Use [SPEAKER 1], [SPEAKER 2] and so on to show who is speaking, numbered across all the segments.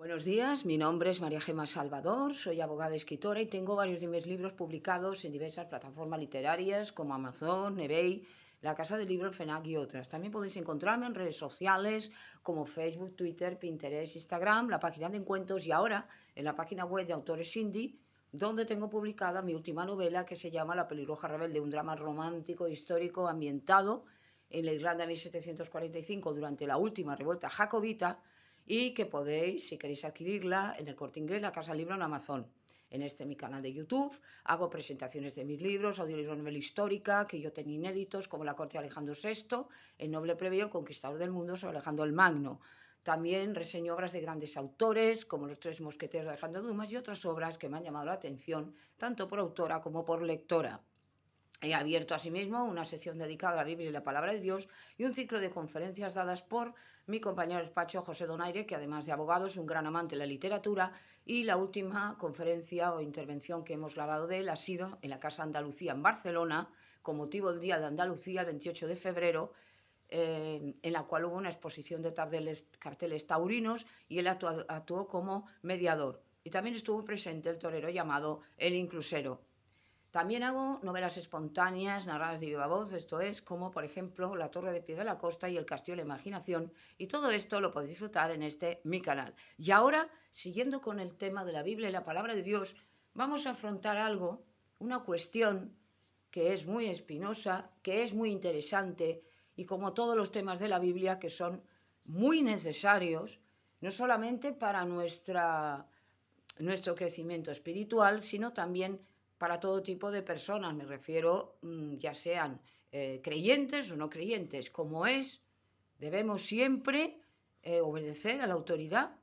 [SPEAKER 1] Buenos días, mi nombre es María Gemma Salvador, soy abogada y escritora y tengo varios de mis libros publicados en diversas plataformas literarias como Amazon, eBay, La Casa del Libro, el FNAC y otras. También podéis encontrarme en redes sociales como Facebook, Twitter, Pinterest, Instagram, la página de encuentros y ahora en la página web de Autores Indie, donde tengo publicada mi última novela que se llama La pelirroja rebelde, un drama romántico histórico ambientado en la Irlanda de 1745 durante la última revuelta jacobita y que podéis, si queréis adquirirla, en el Corte Inglés, la Casa Libro en Amazon. En mi canal de YouTube hago presentaciones de mis libros, audiolibros, novela histórica que yo tenía inéditos, como La corte de Alejandro VI, El noble plebeo, El conquistador del mundo, sobre Alejandro el Magno. También reseño obras de grandes autores, como Los tres mosqueteros de Alejandro Dumas y otras obras que me han llamado la atención, tanto por autora como por lectora. He abierto asimismo una sección dedicada a la Biblia y la Palabra de Dios y un ciclo de conferencias dadas por mi compañero de despacho José Donaire, que además de abogado es un gran amante de la literatura, y la última conferencia o intervención que hemos grabado de él ha sido en la Casa Andalucía en Barcelona, con motivo del Día de Andalucía, el 28 de febrero, en la cual hubo una exposición de carteles taurinos y él actuó como mediador. Y también estuvo presente el torero llamado El Inclusero. También hago novelas espontáneas, narradas de viva voz, esto es, como por ejemplo La Torre de Pie de la Costa y El Castillo de la Imaginación, y todo esto lo podéis disfrutar en mi canal. Y ahora, siguiendo con el tema de la Biblia y la Palabra de Dios, vamos a afrontar algo, una cuestión que es muy espinosa, que es muy interesante, y como todos los temas de la Biblia, que son muy necesarios, no solamente para nuestro crecimiento espiritual, sino también para todo tipo de personas. Me refiero, ya sean creyentes o no creyentes. Como debemos siempre obedecer a la autoridad.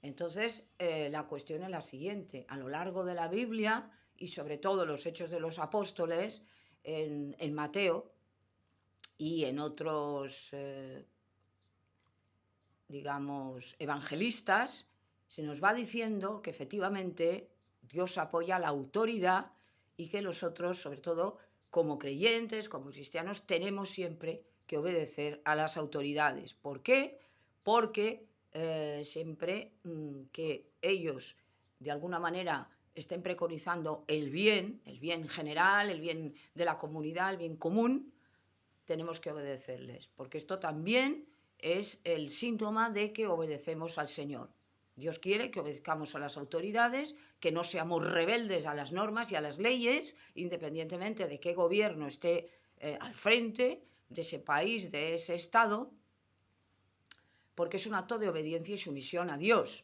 [SPEAKER 1] Entonces, la cuestión es la siguiente. A lo largo de la Biblia y sobre todo los Hechos de los Apóstoles, en Mateo y en otros, digamos, evangelistas, se nos va diciendo que efectivamente Dios apoya la autoridad y que nosotros, sobre todo como creyentes, como cristianos, tenemos siempre que obedecer a las autoridades. ¿Por qué? Porque siempre que ellos de alguna manera estén preconizando el bien general, el bien de la comunidad, el bien común, tenemos que obedecerles, porque esto también es el síntoma de que obedecemos al Señor. Dios quiere que obedezcamos a las autoridades, que no seamos rebeldes a las normas y a las leyes, independientemente de qué gobierno esté al frente de ese país, de ese estado, porque es un acto de obediencia y sumisión a Dios.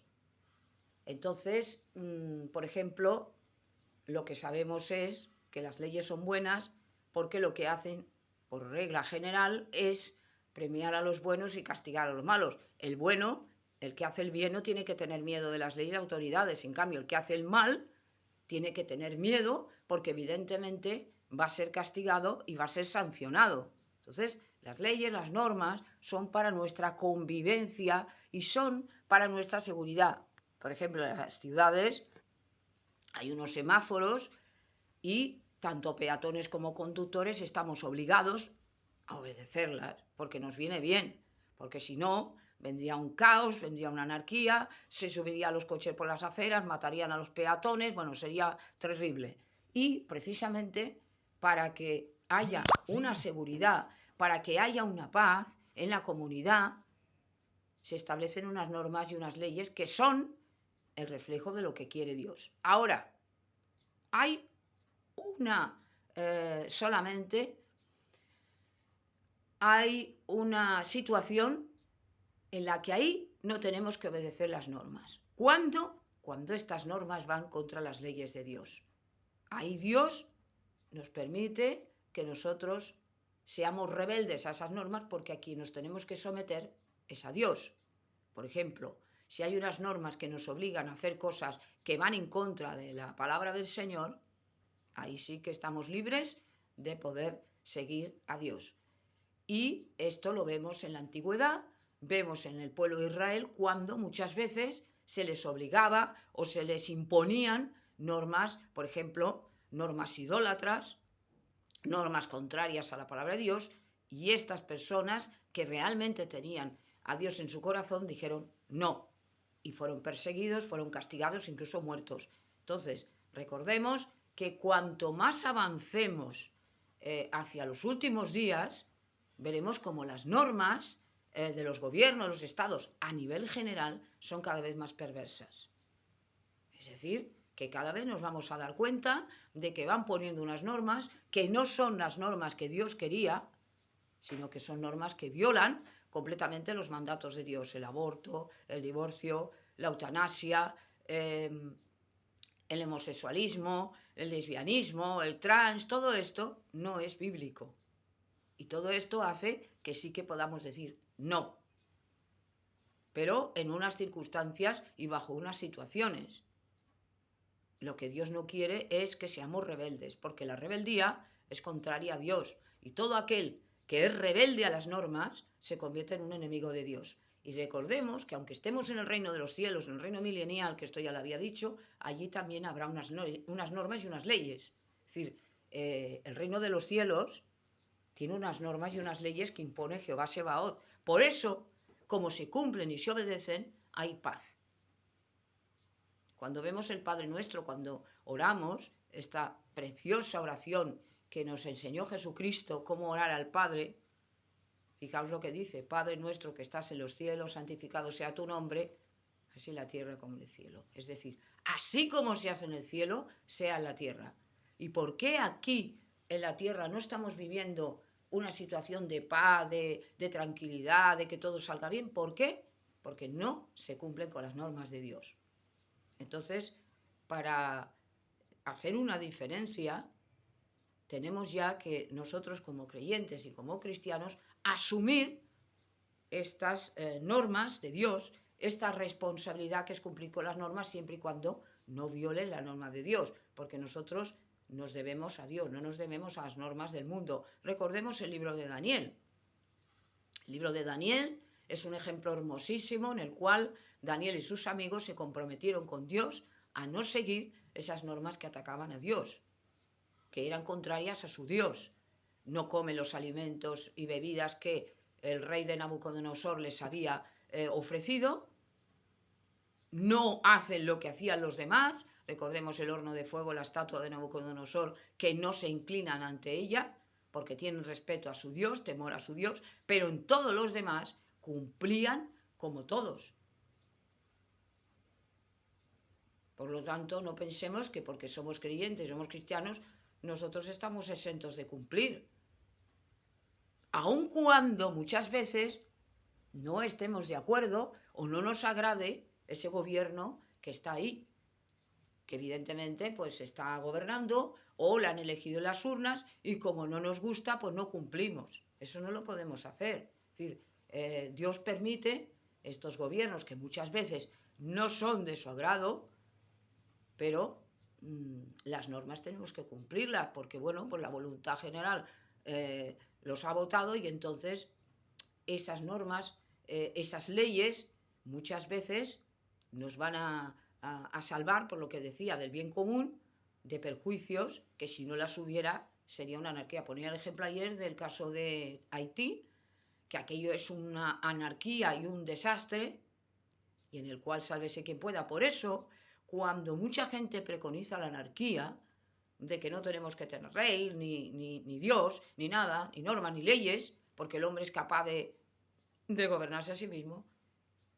[SPEAKER 1] Entonces, por ejemplo, lo que sabemos es que las leyes son buenas porque lo que hacen, por regla general, es premiar a los buenos y castigar a los malos. El bueno, el que hace el bien, no tiene que tener miedo de las leyes y autoridades. En cambio, el que hace el mal tiene que tener miedo porque evidentemente va a ser castigado y va a ser sancionado. Entonces, las leyes, las normas son para nuestra convivencia y son para nuestra seguridad. Por ejemplo, en las ciudades hay unos semáforos y tanto peatones como conductores estamos obligados a obedecerlas porque nos viene bien, porque si no vendría un caos, vendría una anarquía, se subirían los coches por las aceras, matarían a los peatones, bueno, sería terrible. Y precisamente para que haya una seguridad, para que haya una paz en la comunidad, se establecen unas normas y unas leyes que son el reflejo de lo que quiere Dios. Ahora, hay solamente hay una situación en la que ahí no tenemos que obedecer las normas. ¿Cuándo? Cuando estas normas van contra las leyes de Dios. Ahí Dios nos permite que nosotros seamos rebeldes a esas normas porque a quien nos tenemos que someter es a Dios. Por ejemplo, si hay unas normas que nos obligan a hacer cosas que van en contra de la palabra del Señor, ahí sí que estamos libres de poder seguir a Dios. Y esto lo vemos en la antigüedad, vemos en el pueblo de Israel cuando muchas veces se les obligaba o se les imponían normas, por ejemplo, normas idólatras, normas contrarias a la palabra de Dios, y estas personas que realmente tenían a Dios en su corazón dijeron no. y fueron perseguidos, fueron castigados, incluso muertos. Entonces, recordemos que cuanto más avancemos hacia los últimos días, veremos como las normas de los gobiernos, los estados, a nivel general, son cada vez más perversas. Es decir, que cada vez nos vamos a dar cuenta de que van poniendo unas normas que no son las normas que Dios quería, sino que son normas que violan completamente los mandatos de Dios: el aborto, el divorcio, la eutanasia, el homosexualismo, el lesbianismo, el trans. Todo esto no es bíblico. Y todo esto hace que sí que podamos decir no, pero en unas circunstancias y bajo unas situaciones. Lo que Dios no quiere es que seamos rebeldes, porque la rebeldía es contraria a Dios, y todo aquel que es rebelde a las normas se convierte en un enemigo de Dios. Y recordemos que aunque estemos en el reino de los cielos, en el reino milenial, que esto ya lo había dicho, allí también habrá unas normas y unas leyes. Es decir, el reino de los cielos tiene unas normas y unas leyes que impone Jehová Sebaot. Por eso, como se cumplen y se obedecen, hay paz. Cuando vemos el Padre Nuestro, cuando oramos esta preciosa oración que nos enseñó Jesucristo, cómo orar al Padre, fijaos lo que dice: Padre nuestro que estás en los cielos, santificado sea tu nombre, así en la tierra como en el cielo. Es decir, así como se hace en el cielo, sea en la tierra. ¿Y por qué aquí en la tierra no estamos viviendo una situación de paz, de tranquilidad, de que todo salga bien? ¿Por qué? Porque no se cumplen con las normas de Dios. Entonces, para hacer una diferencia, tenemos ya que nosotros como creyentes y como cristianos asumir estas normas de Dios, esta responsabilidad que es cumplir con las normas siempre y cuando no violen la norma de Dios, porque nosotros nos debemos a Dios, no nos debemos a las normas del mundo. Recordemos el libro de Daniel. El libro de Daniel es un ejemplo hermosísimo en el cual Daniel y sus amigos se comprometieron con Dios a no seguir esas normas que atacaban a Dios, que eran contrarias a su Dios. No come los alimentos y bebidas que el rey de Nabucodonosor les había ofrecido, no hacen lo que hacían los demás. Recordemos el horno de fuego, la estatua de Nabucodonosor, que no se inclinan ante ella, porque tienen respeto a su Dios, temor a su Dios, pero en todos los demás cumplían como todos. Por lo tanto, no pensemos que porque somos creyentes, somos cristianos, nosotros estamos exentos de cumplir. Aun cuando muchas veces no estemos de acuerdo o no nos agrade ese gobierno que está ahí, que evidentemente pues está gobernando o la han elegido en las urnas, y como no nos gusta pues no cumplimos. Eso no lo podemos hacer. Es decir, Dios permite estos gobiernos que muchas veces no son de su agrado, pero las normas tenemos que cumplirlas, porque bueno, pues la voluntad general los ha votado, y entonces esas normas, esas leyes, muchas veces nos van a salvar, por lo que decía, del bien común, de perjuicios que si no las hubiera sería una anarquía. Ponía el ejemplo ayer del caso de Haití, que aquello es una anarquía y un desastre, y en el cual sálvese quien pueda. Por eso, cuando mucha gente preconiza la anarquía, de que no tenemos que tener rey, ni Dios, ni nada, ni normas, ni leyes, porque el hombre es capaz de gobernarse a sí mismo,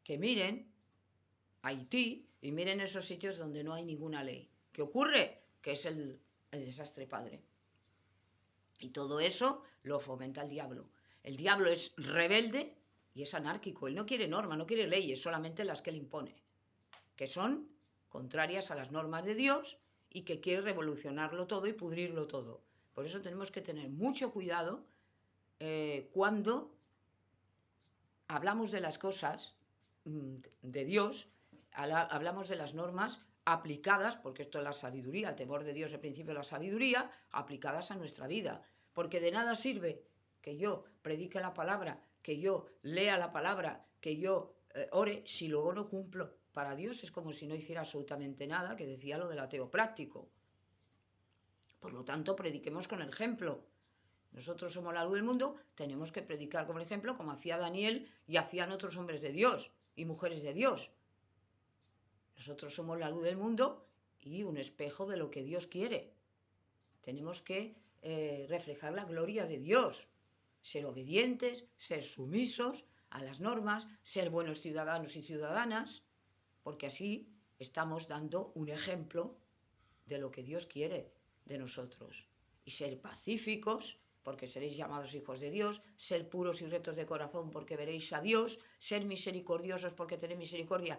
[SPEAKER 1] que miren Haití y miren esos sitios donde no hay ninguna ley. ¿Qué ocurre? Que es el desastre padre. Y todo eso lo fomenta el diablo. El diablo es rebelde y es anárquico. Él no quiere normas, no quiere leyes, solamente las que él impone, que son contrarias a las normas de Dios y que quiere revolucionarlo todo y pudrirlo todo. Por eso tenemos que tener mucho cuidado cuando hablamos de las cosas de Dios, hablamos de las normas aplicadas, porque esto es la sabiduría, el temor de Dios, el principio de la sabiduría, aplicadas a nuestra vida. Porque de nada sirve que yo predique la palabra, que yo lea la palabra, que yo ore, si luego no cumplo. Para Dios es como si no hiciera absolutamente nada, que decía lo del ateo práctico. Por lo tanto, prediquemos con el ejemplo. Nosotros somos la luz del mundo, tenemos que predicar con el ejemplo, como hacía Daniel y hacían otros hombres de Dios y mujeres de Dios. Nosotros somos la luz del mundo y un espejo de lo que Dios quiere. Tenemos que reflejar la gloria de Dios, ser obedientes, ser sumisos a las normas, ser buenos ciudadanos y ciudadanas, porque así estamos dando un ejemplo de lo que Dios quiere de nosotros. Y ser pacíficos, porque seréis llamados hijos de Dios, ser puros y rectos de corazón, porque veréis a Dios, ser misericordiosos, porque tenéis misericordia.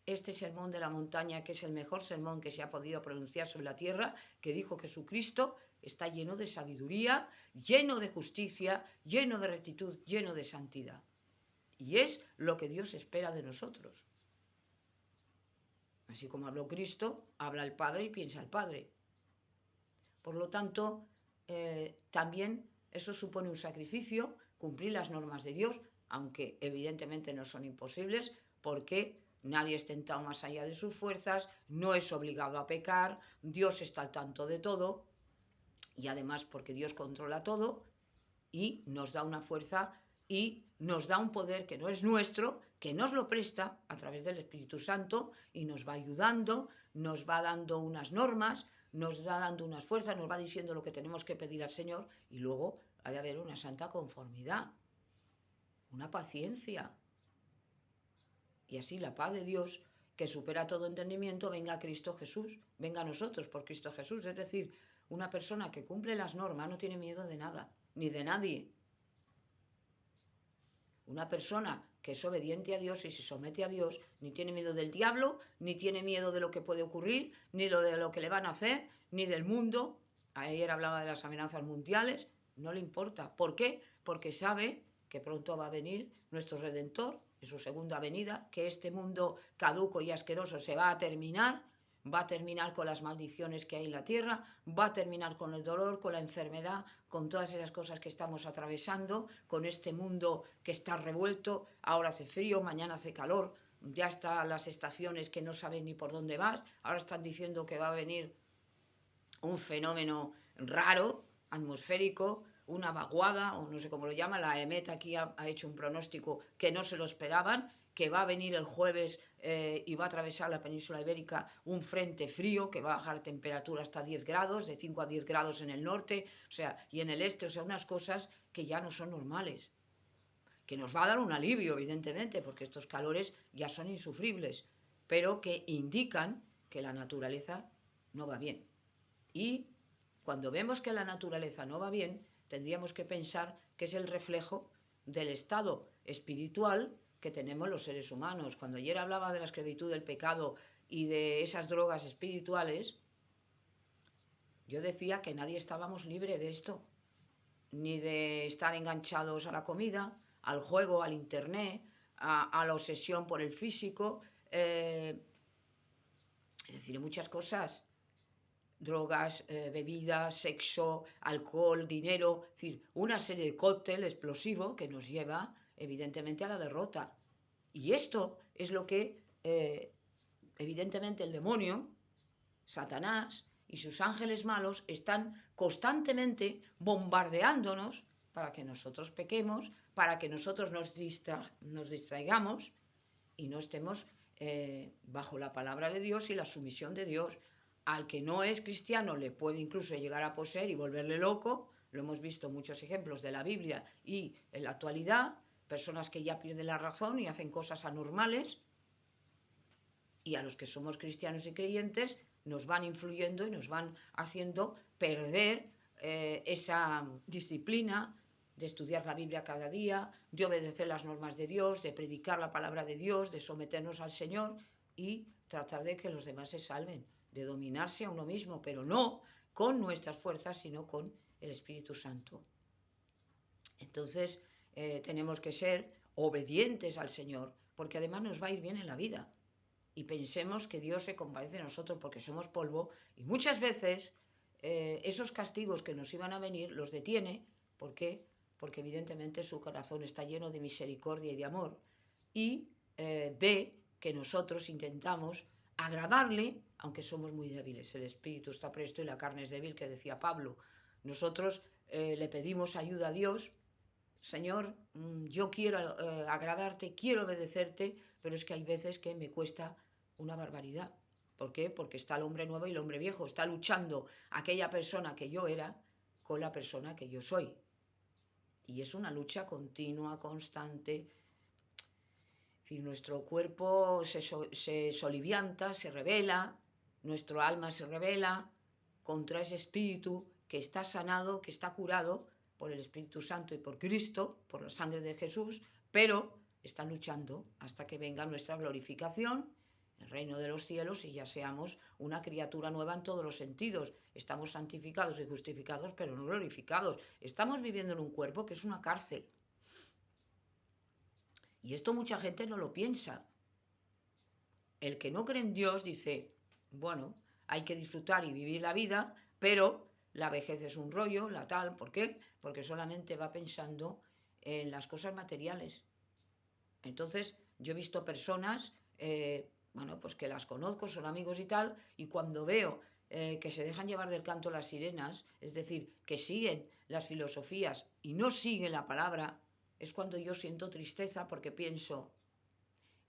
[SPEAKER 1] Este sermón de la montaña, que es el mejor sermón que se ha podido pronunciar sobre la tierra, que dijo Jesucristo, está lleno de sabiduría, lleno de justicia, lleno de rectitud, lleno de santidad. Y es lo que Dios espera de nosotros. Así como habló Cristo, habla el Padre y piensa el Padre. Por lo tanto, también eso supone un sacrificio, cumplir las normas de Dios, aunque evidentemente no son imposibles, porque nadie es tentado más allá de sus fuerzas, no es obligado a pecar, Dios está al tanto de todo, y además porque Dios controla todo y nos da una fuerza y nos da un poder que no es nuestro, que nos lo presta a través del Espíritu Santo y nos va ayudando, nos va dando unas normas, nos va dando unas fuerzas, nos va diciendo lo que tenemos que pedir al Señor y luego ha de haber una santa conformidad, una paciencia. Y así la paz de Dios, que supera todo entendimiento, venga a Cristo Jesús, venga a nosotros por Cristo Jesús. Es decir, una persona que cumple las normas no tiene miedo de nada, ni de nadie. Una persona que es obediente a Dios y se somete a Dios, ni tiene miedo del diablo, ni tiene miedo de lo que puede ocurrir, ni de lo que le van a hacer, ni del mundo. Ayer hablaba de las amenazas mundiales, no le importa. ¿Por qué? Porque sabe que pronto va a venir nuestro Redentor en su segunda venida, que este mundo caduco y asqueroso se va a terminar con las maldiciones que hay en la tierra, va a terminar con el dolor, con la enfermedad, con todas esas cosas que estamos atravesando, con este mundo que está revuelto, ahora hace frío, mañana hace calor, ya están las estaciones que no saben ni por dónde van, ahora están diciendo que va a venir un fenómeno raro, atmosférico, una vaguada, o no sé cómo lo llama, la EMET aquí ha hecho un pronóstico que no se lo esperaban, que va a venir el jueves y va a atravesar la península ibérica un frente frío que va a bajar temperatura hasta 10 grados, de 5 a 10 grados en el norte, o sea, y en el este, o sea, unas cosas que ya no son normales, que nos va a dar un alivio, evidentemente, porque estos calores ya son insufribles, pero que indican que la naturaleza no va bien. Y cuando vemos que la naturaleza no va bien, tendríamos que pensar que es el reflejo del estado espiritual que tenemos los seres humanos. Cuando ayer hablaba de la esclavitud del pecado y de esas drogas espirituales, yo decía que nadie estábamos libre de esto, ni de estar enganchados a la comida, al juego, al internet, a la obsesión por el físico, es decir, muchas cosas. Drogas, bebidas, sexo, alcohol, dinero, es decir, una serie de cóctel explosivo que nos lleva evidentemente a la derrota. Y esto es lo que evidentemente el demonio, Satanás y sus ángeles malos están constantemente bombardeándonos para que nosotros pequemos, para que nosotros nos distraigamos y no estemos bajo la palabra de Dios y la sumisión de Dios. Al que no es cristiano le puede incluso llegar a poseer y volverle loco, lo hemos visto muchos ejemplos de la Biblia y en la actualidad, personas que ya pierden la razón y hacen cosas anormales, y a los que somos cristianos y creyentes nos van influyendo y nos van haciendo perder esa disciplina de estudiar la Biblia cada día, de obedecer las normas de Dios, de predicar la palabra de Dios, de someternos al Señor y tratar de que los demás se salven, de dominarse a uno mismo, pero no con nuestras fuerzas, sino con el Espíritu Santo. Entonces, tenemos que ser obedientes al Señor, porque además nos va a ir bien en la vida. Y pensemos que Dios se compadece de nosotros porque somos polvo, y muchas veces esos castigos que nos iban a venir los detiene. ¿Por qué? Porque evidentemente su corazón está lleno de misericordia y de amor, y ve que nosotros intentamos agradarle, aunque somos muy débiles. El espíritu está presto y la carne es débil, que decía Pablo. Nosotros le pedimos ayuda a Dios. Señor, yo quiero agradarte, quiero obedecerte, pero es que hay veces que me cuesta una barbaridad. ¿Por qué? Porque está el hombre nuevo y el hombre viejo. Está luchando aquella persona que yo era con la persona que yo soy. Y es una lucha continua, constante. Es decir, nuestro cuerpo se solivianta, se revela, nuestro alma se revela contra ese espíritu que está sanado, que está curado por el Espíritu Santo y por Cristo, por la sangre de Jesús, pero está luchando hasta que venga nuestra glorificación, el reino de los cielos, y ya seamos una criatura nueva en todos los sentidos. Estamos santificados y justificados, pero no glorificados. Estamos viviendo en un cuerpo que es una cárcel. Y esto mucha gente no lo piensa. El que no cree en Dios dice, bueno, hay que disfrutar y vivir la vida, pero la vejez es un rollo, la tal, ¿por qué? Porque solamente va pensando en las cosas materiales. Entonces, yo he visto personas, bueno, pues que las conozco, son amigos y tal, y cuando veo que se dejan llevar del canto las sirenas, es decir, que siguen las filosofías y no siguen la palabra, es cuando yo siento tristeza porque pienso,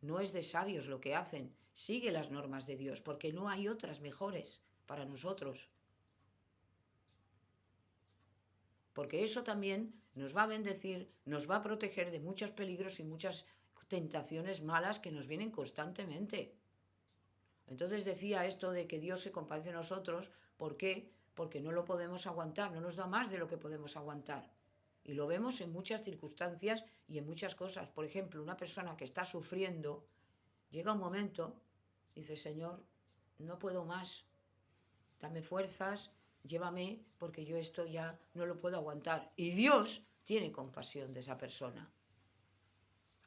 [SPEAKER 1] no es de sabios lo que hacen, sigue las normas de Dios, porque no hay otras mejores para nosotros. Porque eso también nos va a bendecir, nos va a proteger de muchos peligros y muchas tentaciones malas que nos vienen constantemente. Entonces decía esto de que Dios se compadece de nosotros, ¿por qué? Porque no lo podemos aguantar, no nos da más de lo que podemos aguantar. Y lo vemos en muchas circunstancias y en muchas cosas. Por ejemplo, una persona que está sufriendo, llega un momento, dice, Señor, no puedo más, dame fuerzas, llévame, porque yo esto ya no lo puedo aguantar. Y Dios tiene compasión de esa persona.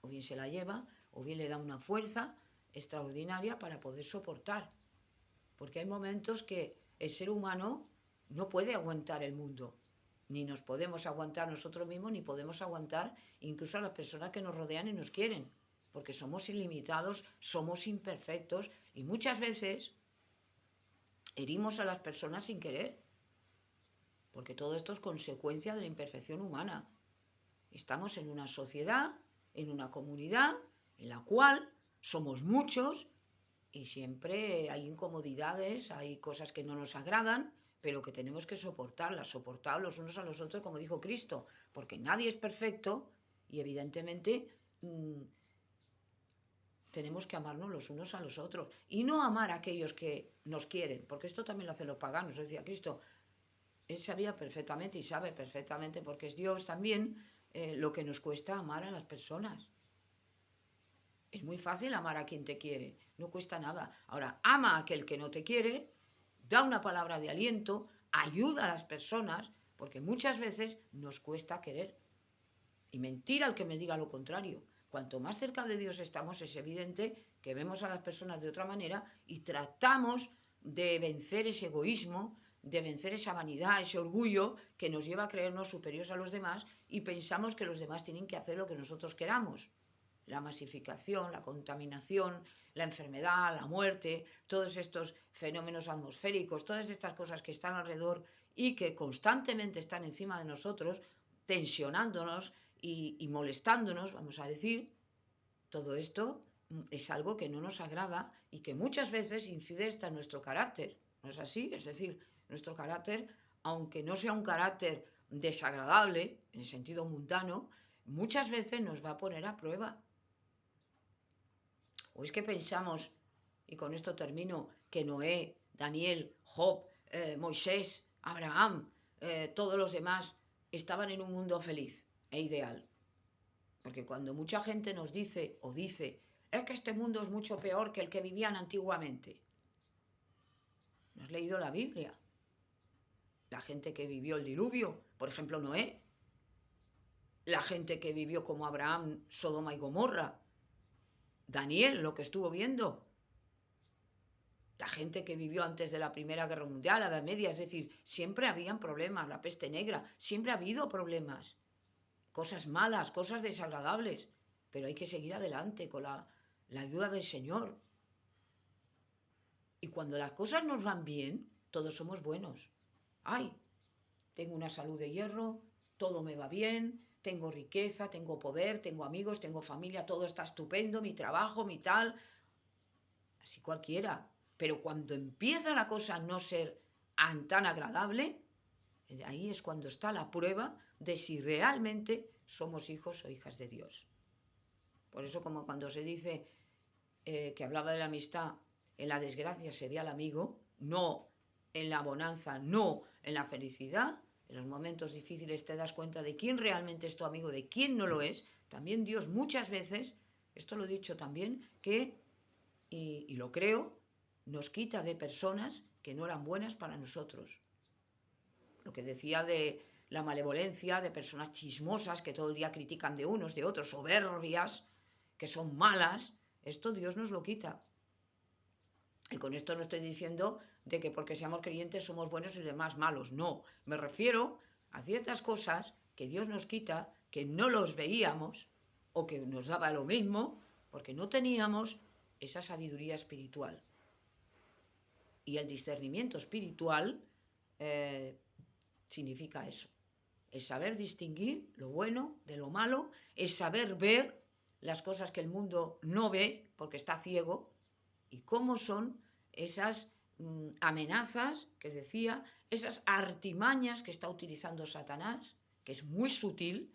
[SPEAKER 1] O bien se la lleva, o bien le da una fuerza extraordinaria para poder soportar. Porque hay momentos que el ser humano no puede aguantar el mundo. Ni nos podemos aguantar nosotros mismos, ni podemos aguantar incluso a las personas que nos rodean y nos quieren. Porque somos ilimitados, somos imperfectos y muchas veces herimos a las personas sin querer. Porque todo esto es consecuencia de la imperfección humana. Estamos en una sociedad, en una comunidad, en la cual somos muchos y siempre hay incomodidades, hay cosas que no nos agradan, pero que tenemos que soportarlas los unos a los otros, como dijo Cristo, porque nadie es perfecto y evidentemente tenemos que amarnos los unos a los otros y no amar a aquellos que nos quieren, porque esto también lo hacen los paganos, decía Cristo. Él sabía perfectamente y sabe perfectamente, porque es Dios también, lo que nos cuesta amar a las personas. Es muy fácil amar a quien te quiere, no cuesta nada. Ahora, ama a aquel que no te quiere, da una palabra de aliento, ayuda a las personas, porque muchas veces nos cuesta querer. Y mentira al que me diga lo contrario. Cuanto más cerca de Dios estamos, es evidente que vemos a las personas de otra manera y tratamos de vencer ese egoísmo, de vencer esa vanidad, ese orgullo que nos lleva a creernos superiores a los demás y pensamos que los demás tienen que hacer lo que nosotros queramos. La masificación, la contaminación, la enfermedad, la muerte, todos estos fenómenos atmosféricos, todas estas cosas que están alrededor y que constantemente están encima de nosotros, tensionándonos y molestándonos, vamos a decir, todo esto es algo que no nos agrada y que muchas veces incide hasta en nuestro carácter. ¿No es así? Es decir, nuestro carácter, aunque no sea un carácter desagradable, en el sentido mundano, muchas veces nos va a poner a prueba. ¿O es que pensamos, y con esto termino, que Noé, Daniel, Job, Moisés, Abraham, todos los demás estaban en un mundo feliz e ideal? Porque cuando mucha gente nos dice o dice, es que este mundo es mucho peor que el que vivían antiguamente. ¿No has leído la Biblia? La gente que vivió el diluvio, por ejemplo Noé, la gente que vivió como Abraham, Sodoma y Gomorra, Daniel, lo que estuvo viendo, la gente que vivió antes de la Primera Guerra Mundial, la Edad Media, es decir, siempre habían problemas, la peste negra, siempre ha habido problemas, cosas malas, cosas desagradables, pero hay que seguir adelante con la ayuda del Señor. Y cuando las cosas nos van bien, todos somos buenos. Ay, tengo una salud de hierro, todo me va bien, tengo riqueza, tengo poder, tengo amigos, tengo familia, todo está estupendo, mi trabajo, mi tal. así cualquiera. Pero cuando empieza la cosa a no ser tan agradable, ahí es cuando está la prueba de si realmente somos hijos o hijas de Dios. Por eso, como cuando se dice que hablaba de la amistad, en la desgracia se ve al amigo, no en la bonanza, no en la felicidad. En los momentos difíciles te das cuenta de quién realmente es tu amigo, de quién no lo es. También Dios muchas veces, esto lo he dicho también, que, y lo creo, nos quita de personas que no eran buenas para nosotros. Lo que decía de la malevolencia, de personas chismosas que todo el día critican de unos, de otros, soberbias, que son malas, esto Dios nos lo quita. Y con esto no estoy diciendo de que porque seamos creyentes somos buenos y demás malos, no. Me refiero a ciertas cosas que Dios nos quita, que no los veíamos o que nos daba lo mismo, porque no teníamos esa sabiduría espiritual. Y el discernimiento espiritual significa eso. Es saber distinguir lo bueno de lo malo, es saber ver las cosas que el mundo no ve porque está ciego y cómo son esas amenazas que decía, esas artimañas que está utilizando Satanás, que es muy sutil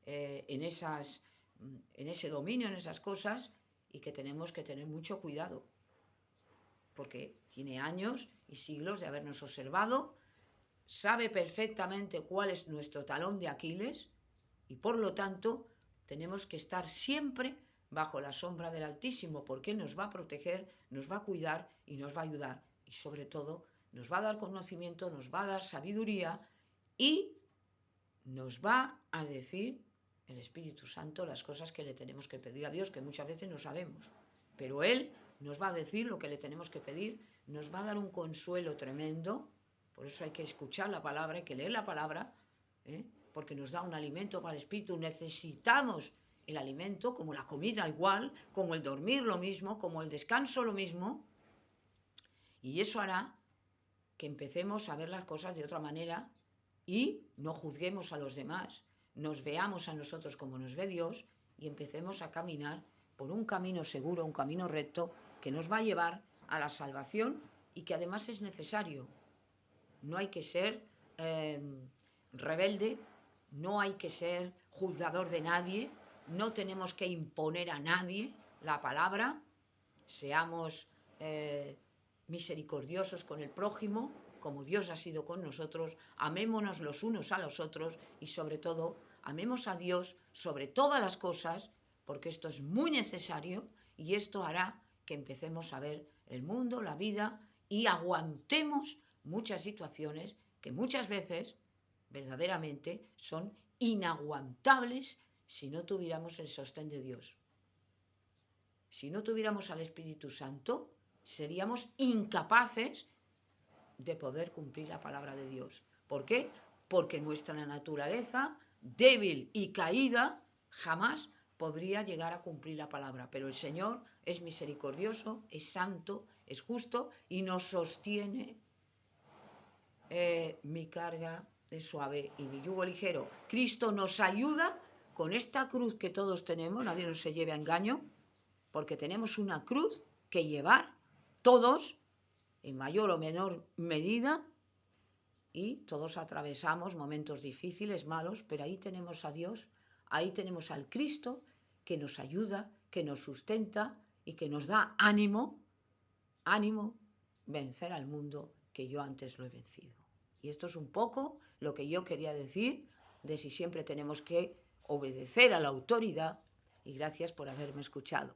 [SPEAKER 1] en ese dominio, en esas cosas, y que tenemos que tener mucho cuidado, porque tiene años y siglos de habernos observado, sabe perfectamente cuál es nuestro talón de Aquiles y por lo tanto tenemos que estar siempre bajo la sombra del Altísimo, porque nos va a proteger, nos va a cuidar y nos va a ayudar. Y sobre todo nos va a dar conocimiento, nos va a dar sabiduría y nos va a decir el Espíritu Santo las cosas que le tenemos que pedir a Dios, que muchas veces no sabemos. Pero Él nos va a decir lo que le tenemos que pedir, nos va a dar un consuelo tremendo. Por eso hay que escuchar la palabra, hay que leer la palabra, porque nos da un alimento para el espíritu. Necesitamos el alimento, como la comida igual, como el dormir lo mismo, como el descanso lo mismo. Y eso hará que empecemos a ver las cosas de otra manera y no juzguemos a los demás, nos veamos a nosotros como nos ve Dios y empecemos a caminar por un camino seguro, un camino recto que nos va a llevar a la salvación y que además es necesario. No hay que ser rebelde, no hay que ser juzgador de nadie, no tenemos que imponer a nadie la palabra, seamos misericordiosos con el prójimo, como Dios ha sido con nosotros, amémonos los unos a los otros y sobre todo, amemos a Dios sobre todas las cosas, porque esto es muy necesario y esto hará que empecemos a ver el mundo, la vida y aguantemos muchas situaciones que muchas veces verdaderamente son inaguantables si no tuviéramos el sostén de Dios. Si no tuviéramos al Espíritu Santo, seríamos incapaces de poder cumplir la palabra de Dios. ¿Por qué? Porque nuestra naturaleza débil y caída jamás podría llegar a cumplir la palabra. Pero el Señor es misericordioso, es santo, es justo y nos sostiene. Mi carga es suave y mi yugo ligero. Cristo nos ayuda con esta cruz que todos tenemos, nadie nos se lleve a engaño, porque tenemos una cruz que llevar todos, en mayor o menor medida, y todos atravesamos momentos difíciles, malos, pero ahí tenemos a Dios, ahí tenemos al Cristo que nos ayuda, que nos sustenta y que nos da ánimo, vencer al mundo que yo antes lo he vencido. Y esto es un poco lo que yo quería decir de si siempre tenemos que obedecer a la autoridad, y gracias por haberme escuchado.